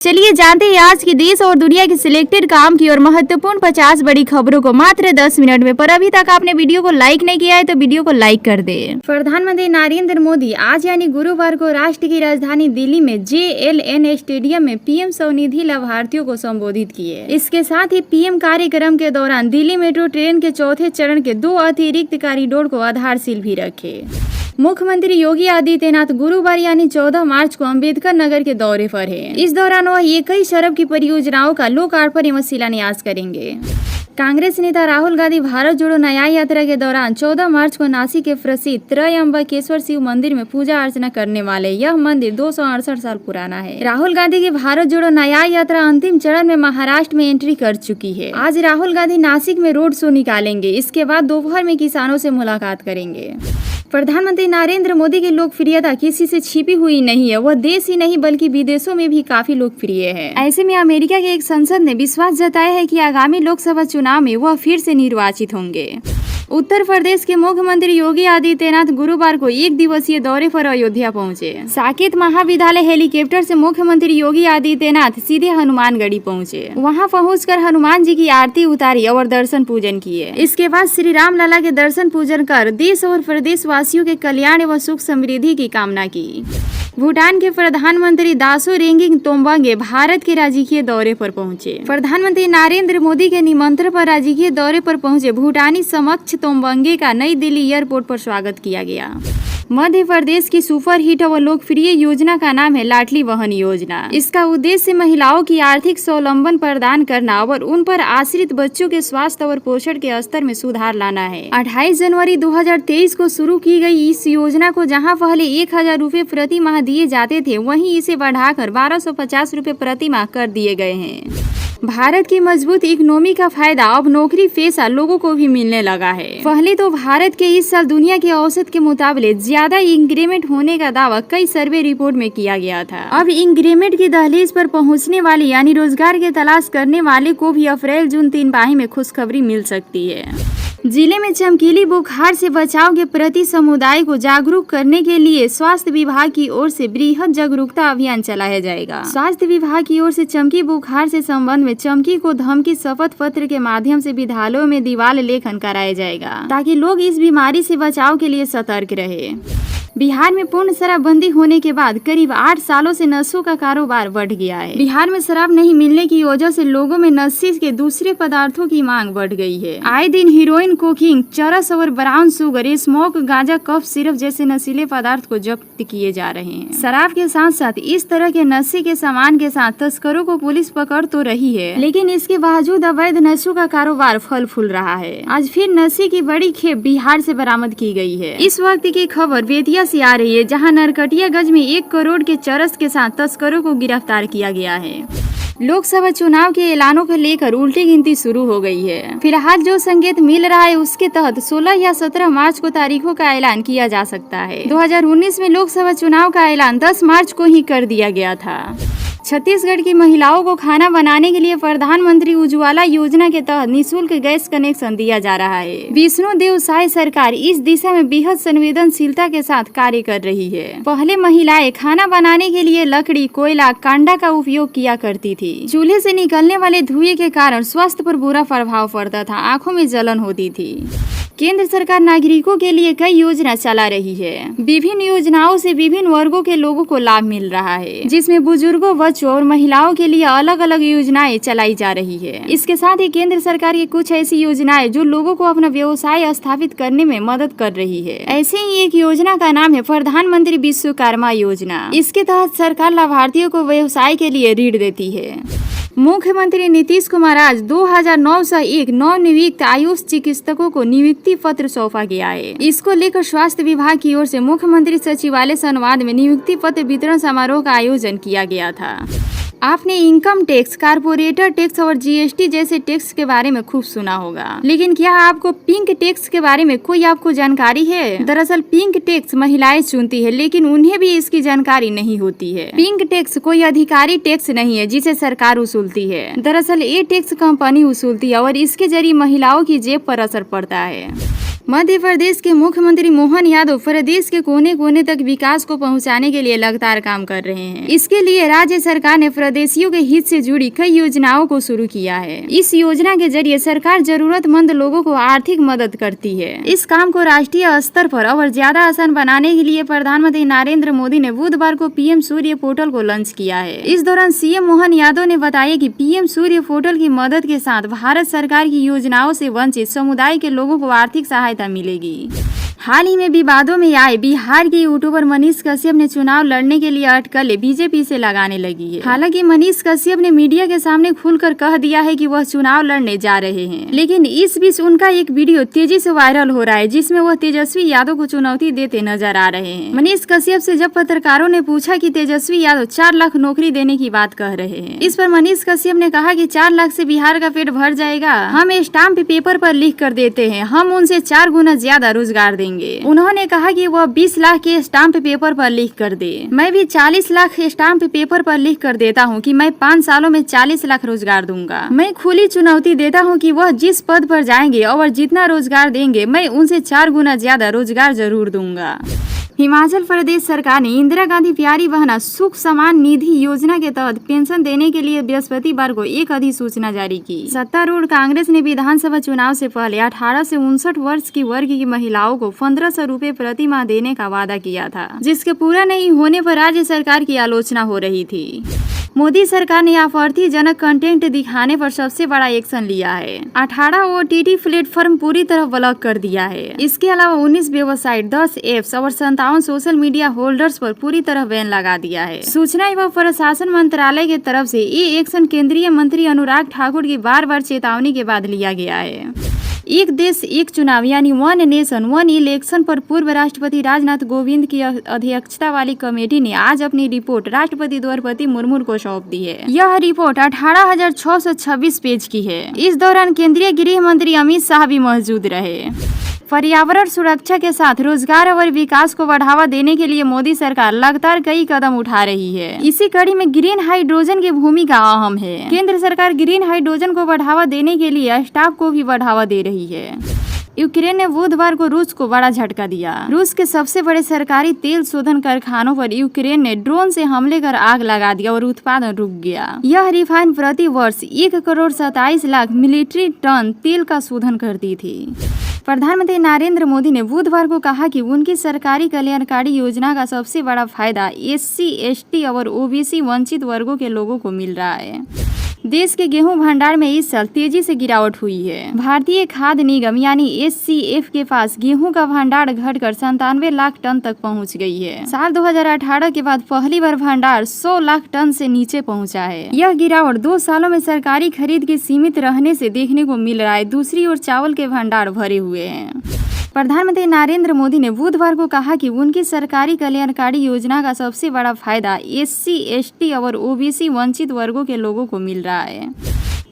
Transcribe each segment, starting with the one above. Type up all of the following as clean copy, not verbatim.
चलिए जानते हैं आज की देश और दुनिया की सिलेक्टेड काम की और महत्वपूर्ण 50 बड़ी खबरों को मात्र 10 मिनट में। पर अभी तक आपने वीडियो को लाइक नहीं किया है तो वीडियो को लाइक कर दे। प्रधानमंत्री नरेंद्र मोदी आज यानी गुरुवार को राष्ट्र की राजधानी दिल्ली में JLN स्टेडियम में PM स्वनिधि लाभार्थियों को संबोधित किए। इसके साथ ही PM कार्यक्रम के दौरान दिल्ली मेट्रो ट्रेन के चौथे चरण के 2 अतिरिक्त कॉरिडोर को आधारशिला भी रखे। मुख्यमंत्री योगी आदित्यनाथ गुरुवार यानी 14 मार्च को अम्बेडकर नगर के दौरे पर हैं। इस दौरान वह 21 अरब की परियोजनाओं का लोकार्पण एवं शिलान्यास करेंगे। कांग्रेस नेता राहुल गांधी भारत जोड़ो न्याय यात्रा के दौरान 14 मार्च को नासिक के प्रसिद्ध त्रयंबकेश्वर शिव मंदिर में पूजा अर्चना करने वाले। यह मंदिर 268 साल पुराना है। राहुल गांधी की भारत जोड़ो न्याय यात्रा अंतिम चरण में महाराष्ट्र में एंट्री कर चुकी है। आज राहुल गांधी नासिक में रोड शो निकालेंगे। इसके बाद दोपहर में किसानों से मुलाकात करेंगे। प्रधानमंत्री नरेंद्र मोदी की लोकप्रियता किसी से छिपी हुई नहीं है। वह देश ही नहीं बल्कि विदेशों में भी काफी लोकप्रिय है। ऐसे में अमेरिका के एक संसद ने विश्वास जताया है कि आगामी लोकसभा चुनाव में वह फिर से निर्वाचित होंगे। उत्तर प्रदेश के मुख्यमंत्री योगी आदित्यनाथ गुरुवार को 1 दिवसीय दौरे पर अयोध्या पहुंचे। साकेत महाविद्यालय हेलीकॉप्टर से मुख्यमंत्री योगी आदित्यनाथ सीधे हनुमानगढ़ी पहुंचे। वहां पहुंचकर हनुमान जी की आरती उतारी और दर्शन पूजन किए। इसके बाद श्री राम लला के दर्शन पूजन कर देश और प्रदेश वासियों के कल्याण एवं सुख समृद्धि की कामना की। भूटान के प्रधानमंत्री दासो रेंगिंग तोम्बांगे भारत के राजकीय दौरे पर पहुंचे। प्रधानमंत्री नरेंद्र मोदी के निमंत्रण पर राजकीय दौरे पर पहुंचे भूटानी समक्ष तोम्बांगे का नई दिल्ली एयरपोर्ट पर स्वागत किया गया। मध्य प्रदेश की सुपर हिट और लोकप्रिय योजना का नाम है लाडली बहन योजना। इसका उद्देश्य महिलाओं की आर्थिक स्वावलंबन प्रदान करना और उन पर आश्रित बच्चों के स्वास्थ्य और पोषण के स्तर में सुधार लाना है। 28 जनवरी 2023 को शुरू की गई इस योजना को जहां पहले 1000 रुपए प्रति माह दिए जाते थे, वहीं इसे बढ़ाकर 1250 रुपए प्रति माह कर दिए गए हैं। भारत की मजबूत इकोनॉमी का फायदा अब नौकरी पेशा लोगों को भी मिलने लगा है। पहले तो भारत के इस साल दुनिया के औसत के मुकाबले ज्यादा इंक्रीमेंट होने का दावा कई सर्वे रिपोर्ट में किया गया था। अब इंक्रीमेंट की दहलीज पर पहुंचने वाले यानी रोजगार की तलाश करने वाले को भी अप्रैल-जून 3 माह में खुशखबरी मिल सकती है। जिले में चमकीली बुखार से बचाव के प्रति समुदाय को जागरूक करने के लिए स्वास्थ्य विभाग की ओर से बृहद जागरूकता अभियान चलाया जाएगा। स्वास्थ्य विभाग की ओर से चमकी बुखार से संबंध में चमकी को धमकी शपथ पत्र के माध्यम से विद्यालयों में दीवार लेखन कराया जाएगा ताकि लोग इस बीमारी से बचाव के लिए सतर्क रहे। बिहार में पूर्ण शराबबंदी होने के बाद करीब 8 सालों से नशों का कारोबार बढ़ गया है। बिहार में शराब नहीं मिलने की वजह से लोगों में नशे के दूसरे पदार्थों की मांग बढ़ गई है। आए दिन हीरोइन, कोकीन, चरस और ब्राउन शुगर, स्मोक, गांजा, कफ सिरप जैसे नशीले पदार्थ को जब्त किए जा रहे हैं। शराब के साथ साथ इस तरह के नशे के सामान के साथ तस्करों को पुलिस पकड़ तो रही है, लेकिन इसके बावजूद अवैध नशों का कारोबार फल फूल रहा है। आज फिर नशे की बड़ी खेप बिहार से बरामद की गई है। इस वक्त की खबर बेतिया से आ रही है, जहां नरकटियागंज में 1 करोड़ के चरस के साथ तस्करों को गिरफ्तार किया गया है। लोकसभा चुनाव के ऐलानों को लेकर उल्टी गिनती शुरू हो गई है। फिलहाल जो संकेत मिल रहा है उसके तहत 16 या 17 मार्च को तारीखों का ऐलान किया जा सकता है। 2019 में लोकसभा चुनाव का ऐलान 10 मार्च को ही कर दिया गया था। छत्तीसगढ़ की महिलाओं को खाना बनाने के लिए प्रधानमंत्री उज्ज्वला योजना के तहत निःशुल्क गैस कनेक्शन दिया जा रहा है। विष्णु देव साय सरकार इस दिशा में बेहद संवेदनशीलता के साथ कार्य कर रही है। पहले महिलाएं खाना बनाने के लिए लकड़ी, कोयला, कांडा का उपयोग किया करती थी। चूल्हे से निकलने वाले धुएं के कारण स्वास्थ्य पर बुरा प्रभाव पड़ता था, आंखों में जलन होती थी। केंद्र सरकार नागरिकों के लिए कई योजना चला रही है। विभिन्न योजनाओं से विभिन्न वर्गों के लोगों को लाभ मिल रहा है, जिसमें बुजुर्गों, बच्चों और महिलाओं के लिए अलग अलग योजनाएं चलाई जा रही है। इसके साथ ही केंद्र सरकार की कुछ ऐसी योजनाएं जो लोगों को अपना व्यवसाय स्थापित करने में मदद कर रही है। ऐसे ही एक योजना का नाम है प्रधानमंत्री विश्वकर्मा योजना। इसके तहत सरकार लाभार्थियों को व्यवसाय के लिए ऋण देती है। मुख्यमंत्री नीतीश कुमार आज 2901 नवनियुक्त आयुष चिकित्सकों को नियुक्ति पत्र सौंपा गया है। इसको लेकर स्वास्थ्य विभाग की ओर से मुख्यमंत्री सचिवालय संवाद में नियुक्ति पत्र वितरण समारोह का आयोजन किया गया था। आपने इनकम टैक्स, कारपोरेटर टैक्स और GST जैसे टैक्स के बारे में खूब सुना होगा, लेकिन क्या आपको पिंक टैक्स के बारे में कोई आपको जानकारी है? दरअसल पिंक टैक्स महिलाएं चुनती है, लेकिन उन्हें भी इसकी जानकारी नहीं होती है। पिंक टैक्स कोई अधिकारी टैक्स नहीं है जिसे सरकार वसूलती है। दरअसल ये टैक्स कंपनी वसूलती है और इसके जरिए महिलाओं की जेब पर असर पड़ता है। मध्य प्रदेश के मुख्यमंत्री मोहन यादव प्रदेश के कोने कोने तक विकास को पहुंचाने के लिए लगातार काम कर रहे हैं। इसके लिए राज्य सरकार ने प्रदेशियों के हित से जुड़ी कई योजनाओं को शुरू किया है। इस योजना के जरिए सरकार जरूरतमंद लोगों को आर्थिक मदद करती है। इस काम को राष्ट्रीय स्तर पर और ज्यादा आसान बनाने के लिए प्रधानमंत्री नरेंद्र मोदी ने बुधवार को पीएम सूर्य पोर्टल को लॉन्च किया है। इस दौरान सीएम मोहन यादव ने बताया कि पीएम सूर्य पोर्टल की मदद के साथ भारत सरकार की योजनाओं से वंचित समुदाय के लोगों को आर्थिक सहायता मिलेगी। हाल ही में विवादों में आए बिहार के यूट्यूबर मनीष कश्यप ने चुनाव लड़ने के लिए अटकलें बीजेपी से लगाने लगी है। हालांकि मनीष कश्यप ने मीडिया के सामने खुलकर कह दिया है कि वह चुनाव लड़ने जा रहे हैं, लेकिन इस बीच उनका एक वीडियो तेजी से वायरल हो रहा है जिसमें वह तेजस्वी यादव को चुनौती देते नजर आ रहे हैं। मनीष कश्यप से जब पत्रकारों ने पूछा कि तेजस्वी यादव 4 लाख नौकरी देने की बात कह रहे हैं, इस पर मनीष कश्यप ने कहा कि 4 लाख से बिहार का पेट भर जाएगा। हम स्टाम्प पेपर पर लिख कर देते हैं, हम उनसे 4 गुना ज्यादा रोजगार देंगे। उन्होंने कहा कि वह 20 लाख के स्टाम्प पेपर पर लिख कर दे। मैं भी 40 लाख स्टाम्प पेपर पर लिख कर देता हूं कि मैं 5 सालों में 40 लाख रोजगार दूंगा। मैं खुली चुनौती देता हूं कि वह जिस पद पर जाएंगे और जितना रोजगार देंगे मैं उनसे 4 गुना ज्यादा रोजगार जरूर दूंगा। हिमाचल प्रदेश सरकार ने इंदिरा गांधी प्यारी बहना सुख समान निधि योजना के तहत पेंशन देने के लिए बृहस्पतिवार को एक अधिसूचना जारी की। सत्तारूढ़ कांग्रेस ने विधानसभा चुनाव से पहले 18 से 59 वर्ष की वर्ग की महिलाओं को 1500 रुपए प्रति माह देने का वादा किया था, जिसके पूरा नहीं होने पर राज्य सरकार की आलोचना हो रही थी। मोदी सरकार ने आपत्तिजनक कंटेंट दिखाने पर सबसे बड़ा एक्शन लिया है। 18 OTT प्लेटफॉर्म पूरी तरह ब्लॉक कर दिया है। इसके अलावा 19 वेबसाइट, 10 एप्स और 57 सोशल मीडिया होल्डर्स पर पूरी तरह बैन लगा दिया है। सूचना एवं प्रशासन मंत्रालय की तरफ से ये एक्शन केंद्रीय मंत्री अनुराग ठाकुर की बार-बार चेतावनी के बाद लिया गया है। एक देश एक चुनाव यानी 1 नेशन 1 इलेक्शन पर पूर्व राष्ट्रपति राजनाथ कोविंद की अध्यक्षता वाली कमेटी ने आज अपनी रिपोर्ट राष्ट्रपति द्रौपदी मुर्मू को सौंप दी है। यह रिपोर्ट 18,626 पेज की है। इस दौरान केंद्रीय गृह मंत्री अमित शाह भी मौजूद रहे। पर्यावरण सुरक्षा के साथ रोजगार और विकास को बढ़ावा देने के लिए मोदी सरकार लगातार कई कदम उठा रही है। इसी कड़ी में ग्रीन हाइड्रोजन की भूमिका अहम है। केंद्र सरकार ग्रीन हाइड्रोजन को बढ़ावा देने के लिए स्टार्टअप को भी बढ़ावा दे रही है। यूक्रेन ने बुधवार को रूस को बड़ा झटका दिया। रूस के सबसे बड़े सरकारी तेल शोधन कारखानों पर यूक्रेन ने ड्रोन से हमले कर आग लगा दिया और उत्पादन रुक गया। यह रिफाइन प्रति वर्ष 1,27,00,000 मीट्रिक टन तेल का शोधन करती थी। प्रधानमंत्री नरेंद्र मोदी ने बुधवार को कहा कि उनकी सरकारी कल्याणकारी योजना का सबसे बड़ा फायदा SC, ST और OBC वंचित वर्गों के लोगों को मिल रहा है। देश के गेहूं भंडार में इस साल तेजी से गिरावट हुई है। भारतीय खाद्य निगम यानी SCF के पास गेहूं का भंडार घटकर 97 लाख टन तक पहुंच गई है। साल 2018 के बाद पहली बार भंडार 100 लाख टन से नीचे पहुंचा है। यह गिरावट 2 सालों में सरकारी खरीद के सीमित रहने से देखने को मिल रहा है। दूसरी ओर चावल के भंडार भरे हुए हैं। प्रधानमंत्री नरेंद्र मोदी ने बुधवार को कहा कि उनकी सरकारी कल्याणकारी योजना का सबसे बड़ा फायदा SC, ST और OBC वंचित वर्गों के लोगों को मिल रहा है।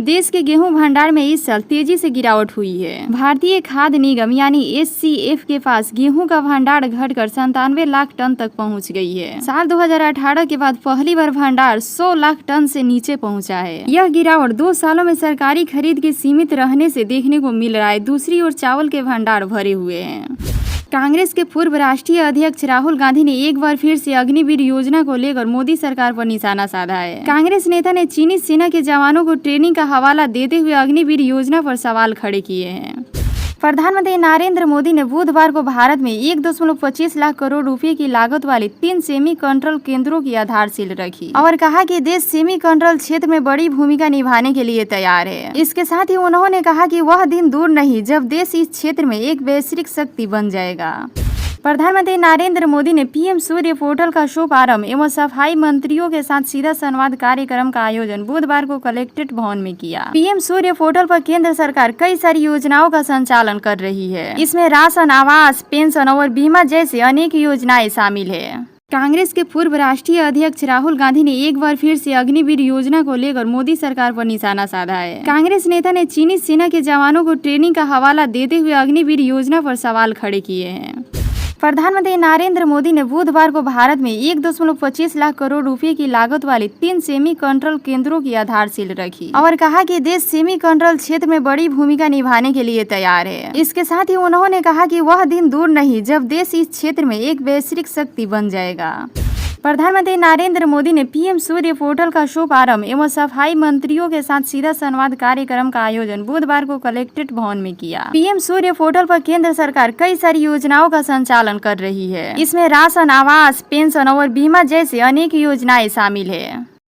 देश के गेहूं भंडार में इस साल तेजी से गिरावट हुई है। भारतीय खाद्य निगम यानी SCF के पास गेहूं का भंडार घटकर 97 लाख टन तक पहुंच गई है। साल 2018 के बाद पहली बार भंडार 100 लाख टन से नीचे पहुंचा है। यह गिरावट 2 सालों में सरकारी खरीद के सीमित रहने से देखने को मिल रहा है। दूसरी ओर चावल के भंडार भरे हुए हैं। कांग्रेस के पूर्व राष्ट्रीय अध्यक्ष राहुल गांधी ने एक बार फिर से अग्निवीर योजना को लेकर मोदी सरकार पर निशाना साधा है। कांग्रेस नेता ने चीनी सेना के जवानों को ट्रेनिंग का हवाला देते हुए अग्निवीर योजना पर सवाल खड़े किए हैं। प्रधानमंत्री नरेंद्र मोदी ने बुधवार को भारत में 1.25 लाख करोड़ रुपए की लागत वाली 3 सेमी कंट्रोल केंद्रों की आधारशिला रखी और कहा कि देश सेमी कंट्रोल क्षेत्र में बड़ी भूमिका निभाने के लिए तैयार है। इसके साथ ही उन्होंने कहा कि वह दिन दूर नहीं जब देश इस क्षेत्र में एक वैश्विक शक्ति बन जाएगा। प्रधानमंत्री नरेंद्र मोदी ने पीएम सूर्य पोर्टल का शुभारंभ एवं सफाई मंत्रियों के साथ सीधा संवाद कार्यक्रम का आयोजन बुधवार को कलेक्ट्रेट भवन में किया। पीएम सूर्य पोर्टल पर केंद्र सरकार कई सारी योजनाओं का संचालन कर रही है। इसमें राशन, आवास, पेंशन और बीमा जैसे अनेक योजनाएं शामिल है। कांग्रेस के पूर्व राष्ट्रीय अध्यक्ष राहुल गांधी ने एक बार फिर से अग्निवीर योजना को लेकर मोदी सरकार पर निशाना साधा है। कांग्रेस नेता ने चीनी सेना के जवानों को ट्रेनिंग का हवाला देते हुए अग्निवीर योजना पर सवाल खड़े किए हैं। प्रधानमंत्री नरेंद्र मोदी ने बुधवार को भारत में 1.25 लाख करोड़ रुपए की लागत वाली 3 सेमी कंट्रोल केंद्रों की आधारशिला रखी और कहा कि देश सेमी कंट्रोल क्षेत्र में बड़ी भूमिका निभाने के लिए तैयार है। इसके साथ ही उन्होंने कहा कि वह दिन दूर नहीं जब देश इस क्षेत्र में एक वैश्विक शक्ति बन जाएगा। प्रधानमंत्री नरेंद्र मोदी ने पीएम सूर्य पोर्टल का शुभारंभ एवं सफाई मंत्रियों के साथ सीधा संवाद कार्यक्रम का आयोजन बुधवार को कलेक्ट्रेट भवन में किया। पीएम सूर्य पोर्टल पर केंद्र सरकार कई सारी योजनाओं का संचालन कर रही है। इसमें राशन, आवास, पेंशन और बीमा जैसे अनेक योजनाएं शामिल है।